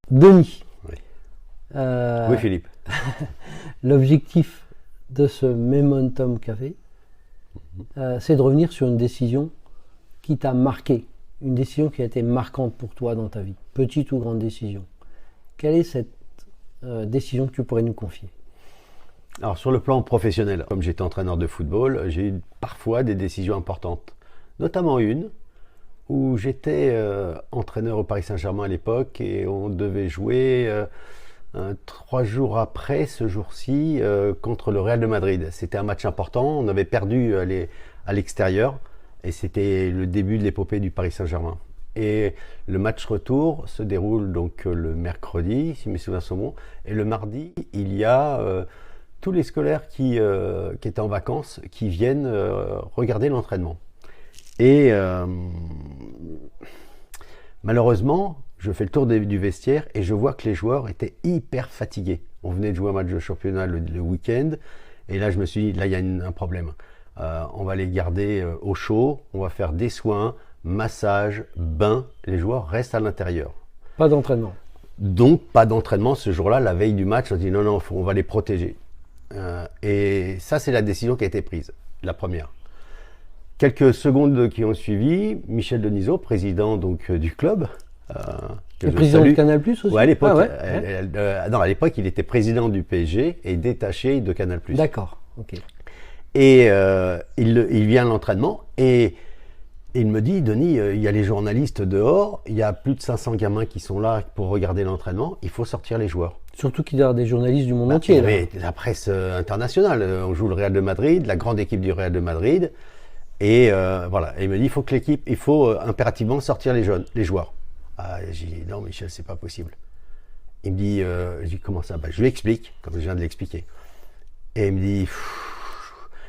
Denis, Oui, euh, oui Philippe. l'objectif de ce Momentum Café, c'est de revenir sur une décision qui t'a marqué, une décision qui a été marquante pour toi dans ta vie, petite ou grande décision. Quelle est cette décision que tu pourrais nous confier? Alors sur le plan professionnel, comme j'étais entraîneur de football, j'ai eu parfois des décisions importantes. Notamment une où j'étais entraîneur au Paris Saint-Germain à l'époque et on devait jouer 3 jours après ce jour-ci contre le Real de Madrid. C'était un match important, on avait perdu à l'extérieur et c'était le début de l'épopée du Paris Saint-Germain. Et le match retour se déroule donc le mercredi, si mes souvenirs sont bons, et le mardi, il y a tous les scolaires qui étaient en vacances qui viennent regarder l'entraînement. Et malheureusement, je fais le tour du vestiaire et je vois que les joueurs étaient hyper fatigués. On venait de jouer un match de championnat le week-end et là je me suis dit, là il y a un problème. On va les garder au chaud, on va faire des soins, massage, bain, les joueurs restent à l'intérieur. Pas d'entraînement. Donc pas d'entraînement ce jour-là, la veille du match, on dit non, on va les protéger. Et ça c'est la décision qui a été prise, la première. Quelques secondes qui ont suivi, Michel Denisot, président donc du club. Le président de Canal+ aussi. Ouais, à l'époque, Ah ouais. à l'époque, il était président du PSG et détaché de Canal+. D'accord, ok. Et il vient à l'entraînement et il me dit, Denis, il y a les journalistes dehors, il y a plus de 500 gamins qui sont là pour regarder l'entraînement, il faut sortir les joueurs. Surtout qu'il y a des journalistes du monde entier. Mais la presse internationale, on joue le Real de Madrid, la grande équipe du Real de Madrid. Et voilà, et il me dit, il faut impérativement sortir les joueurs. J'ai dit, non Michel, c'est pas possible. Il me dit, je dis, comment ça? Je lui explique, comme je viens de l'expliquer. Et il me dit,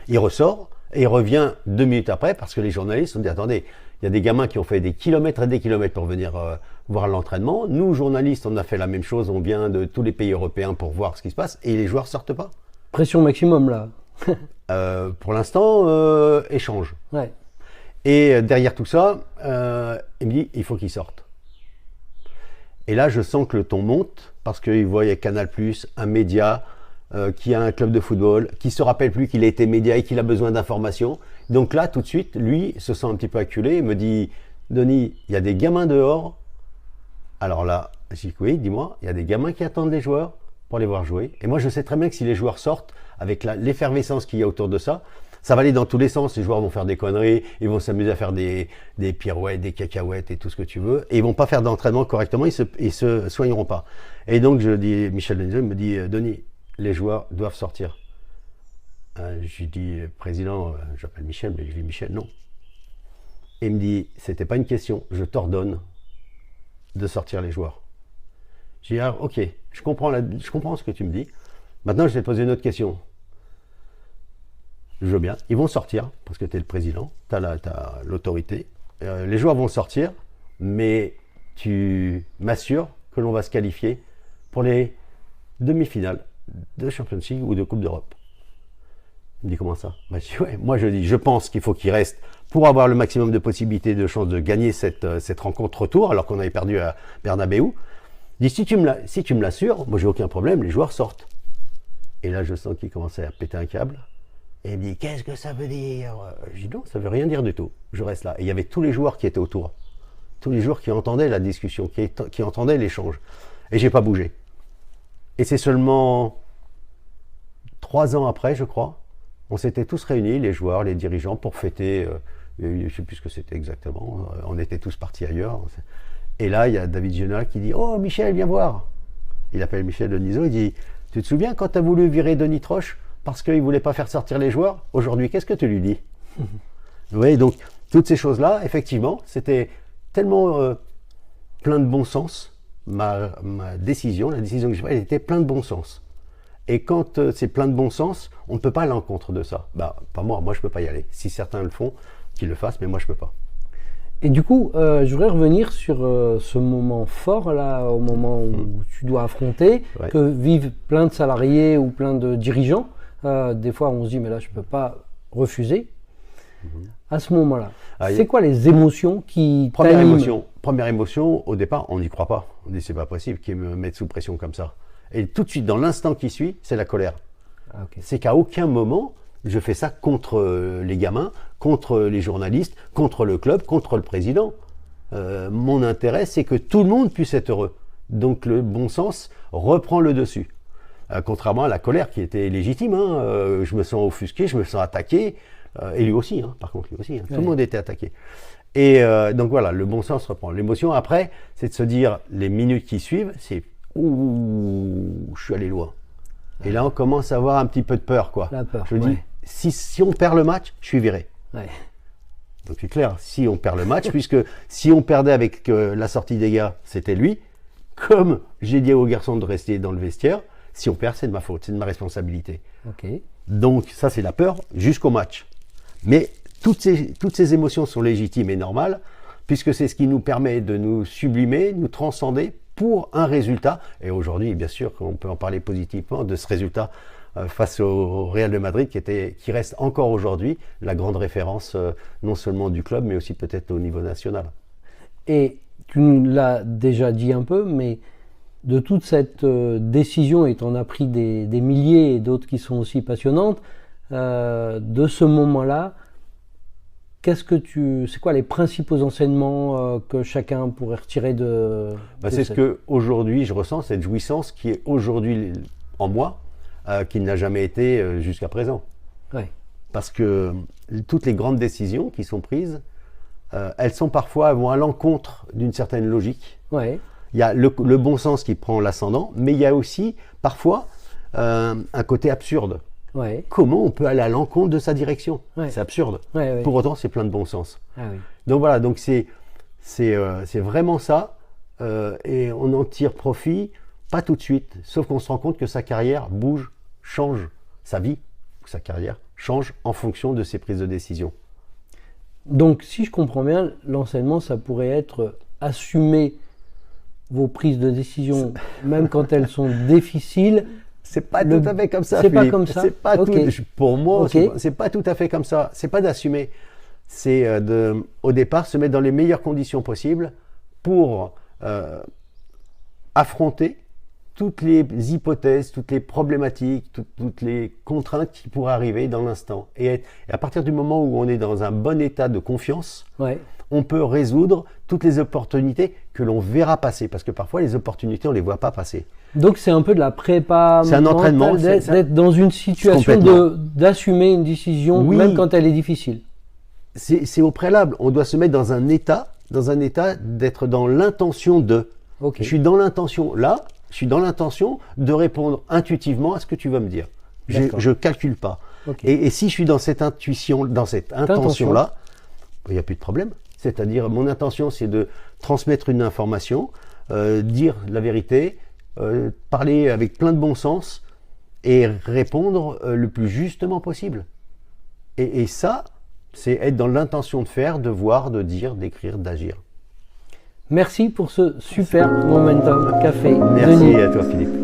il ressort, et il revient 2 minutes après, parce que les journalistes ont dit, attendez, il y a des gamins qui ont fait des kilomètres et des kilomètres pour venir voir l'entraînement. Nous, journalistes, on a fait la même chose, on vient de tous les pays européens pour voir ce qui se passe, et les joueurs sortent pas. Pression maximum là. Pour l'instant, échange. Ouais. Et derrière tout ça, il me dit, il faut qu'il sorte. Et là, je sens que le ton monte, parce qu'il voyait Canal+, un média qui a un club de football, qui se rappelle plus qu'il a été média et qu'il a besoin d'informations. Donc là, tout de suite, lui se sent un petit peu acculé, il me dit, Denis, il y a des gamins dehors. Alors là, je dis, oui, dis-moi, il y a des gamins qui attendent les joueurs pour les voir jouer. Et moi, je sais très bien que si les joueurs sortent, avec l'effervescence qu'il y a autour de ça, ça va aller dans tous les sens. Les joueurs vont faire des conneries, ils vont s'amuser à faire des pirouettes, des cacahuètes et tout ce que tu veux. Et ils vont pas faire d'entraînement correctement, ils se soigneront pas. Et donc, je dis, Michel Denisot me dit, Denis, les joueurs doivent sortir. Je lui dis, président, j'appelle Michel, mais je lui dis, Michel, non. Et il me dit, c'était pas une question, je t'ordonne de sortir les joueurs. J'ai dit, ok, je comprends ce que tu me dis. Maintenant, je vais te poser une autre question. Je veux bien. Ils vont sortir, parce que tu es le président, tu as l'autorité. Les joueurs vont sortir, mais tu m'assures que l'on va se qualifier pour les demi-finales de Champions League ou de Coupe d'Europe. Il me dit, comment ça? Je dis, ouais. Moi, je dis, je pense qu'il faut qu'ils restent pour avoir le maximum de possibilités, de chances de gagner cette rencontre retour, alors qu'on avait perdu à Bernabéu. Il dit, si tu me l'assures, moi, j'ai aucun problème, les joueurs sortent. Et là, je sens qu'il commençait à péter un câble. Et il me dit, qu'est-ce que ça veut dire? Je dis, non, ça veut rien dire du tout. Je reste là. Et il y avait tous les joueurs qui étaient autour. Tous les joueurs qui entendaient la discussion, qui entendaient l'échange. Et j'ai pas bougé. Et c'est seulement 3 ans après, je crois, on s'était tous réunis, les joueurs, les dirigeants, pour fêter, je ne sais plus ce que c'était exactement, on était tous partis ailleurs. Et là, il y a David Ginola qui dit, oh Michel, viens voir. Il appelle Michel Denisot, il dit, tu te souviens quand tu as voulu virer Denis Troche parce qu'il ne voulait pas faire sortir les joueurs? Aujourd'hui, qu'est-ce que tu lui dis? Oui, donc, toutes ces choses-là, effectivement, c'était tellement plein de bon sens. Ma décision, la décision que j'ai prise, elle était plein de bon sens. Et quand c'est plein de bon sens, on ne peut pas aller à l'encontre de ça. Pas moi je ne peux pas y aller. Si certains le font, qu'ils le fassent, mais moi je ne peux pas. Et du coup, je voudrais revenir sur ce moment fort, là, au moment où tu dois affronter, que vivent plein de salariés ou plein de dirigeants. Des fois, on se dit, mais là, je ne peux pas refuser. À ce moment-là, Ah, c'est quoi les émotions qui Première t'animent? émotion, au départ, on n'y croit pas. On dit c'est pas possible qu'ils me mettent sous pression comme ça. Et tout de suite, dans l'instant qui suit, c'est la colère. Ah, ok. C'est qu'à aucun moment, je fais ça contre les gamins, contre les journalistes, contre le club, contre le président. Mon intérêt, c'est que tout le monde puisse être heureux. Donc le bon sens reprend le dessus. Contrairement à la colère qui était légitime. Je me sens offusqué, je me sens attaqué. Et lui aussi, par contre, lui aussi. Tout le monde était attaqué. Et donc voilà, le bon sens reprend. L'émotion, après, c'est de se dire, les minutes qui suivent, c'est « Ouh, je suis allé loin ». Et là, on commence à avoir un petit peu de peur, quoi. La peur, Je me dis, si on perd le match, je suis viré. Ouais. Donc c'est clair, si on perd le match, puisque si on perdait avec la sortie des gars, c'était lui. Comme j'ai dit aux garçons de rester dans le vestiaire, si on perd, c'est de ma faute, c'est de ma responsabilité. Ok. Donc ça, c'est la peur jusqu'au match. Mais toutes ces émotions sont légitimes et normales, puisque c'est ce qui nous permet de nous sublimer, nous transcender pour un résultat. Et aujourd'hui, bien sûr, on peut en parler positivement de ce résultat face au Real de Madrid, qui reste encore aujourd'hui la grande référence, non seulement du club, mais aussi peut-être au niveau national. Et tu nous l'as déjà dit un peu, mais de toute cette décision, et tu en as pris des milliers et d'autres qui sont aussi passionnantes, de ce moment-là, c'est quoi les principaux enseignements que chacun pourrait retirer de C'est ce que aujourd'hui je ressens, cette jouissance qui est aujourd'hui en moi, qui n'a jamais été jusqu'à présent. Ouais. Parce que toutes les grandes décisions qui sont prises, elles vont à l'encontre d'une certaine logique. Ouais. Il y a le bon sens qui prend l'ascendant, mais il y a aussi parfois un côté absurde. Ouais. Comment on peut aller à l'encontre de sa direction? Ouais. C'est absurde. Ouais. Pour autant, c'est plein de bon sens. Ah, oui. Donc voilà, donc c'est vraiment ça, et on en tire profit, pas tout de suite, sauf qu'on se rend compte que sa carrière bouge, change, sa vie, sa carrière change en fonction de ses prises de décision. Donc, si je comprends bien, l'enseignement, ça pourrait être assumer vos prises de décision, même quand elles sont difficiles. C'est pas tout à fait comme ça, C'est pas Philippe. comme ça. C'est pas Okay. pour moi, Okay. c'est pas tout à fait comme ça. C'est pas d'assumer. C'est au départ, se mettre dans les meilleures conditions possibles pour affronter toutes les hypothèses, toutes les problématiques, toutes les contraintes qui pourraient arriver dans l'instant. Et à partir du moment où on est dans un bon état de confiance, Ouais. on peut résoudre toutes les opportunités que l'on verra passer. Parce que parfois, les opportunités, on ne les voit pas passer. Donc, c'est un peu de la prépa. C'est un entraînement. D'être dans une situation d'assumer une décision, Oui. même quand elle est difficile. C'est au préalable. On doit se mettre dans un état d'être dans l'intention de. Okay. Je suis dans l'intention là. Je suis dans l'intention de répondre intuitivement à ce que tu vas me dire. Je calcule pas. Okay. Et si je suis dans cette intuition, dans cette intention-là, il n'y a plus de problème. C'est-à-dire, mon intention, c'est de transmettre une information, dire la vérité, parler avec plein de bon sens et répondre le plus justement possible. Et ça, c'est être dans l'intention de faire, de voir, de dire, d'écrire, d'agir. Merci pour ce super Momentum Café. Merci Denis. à toi, Philippe.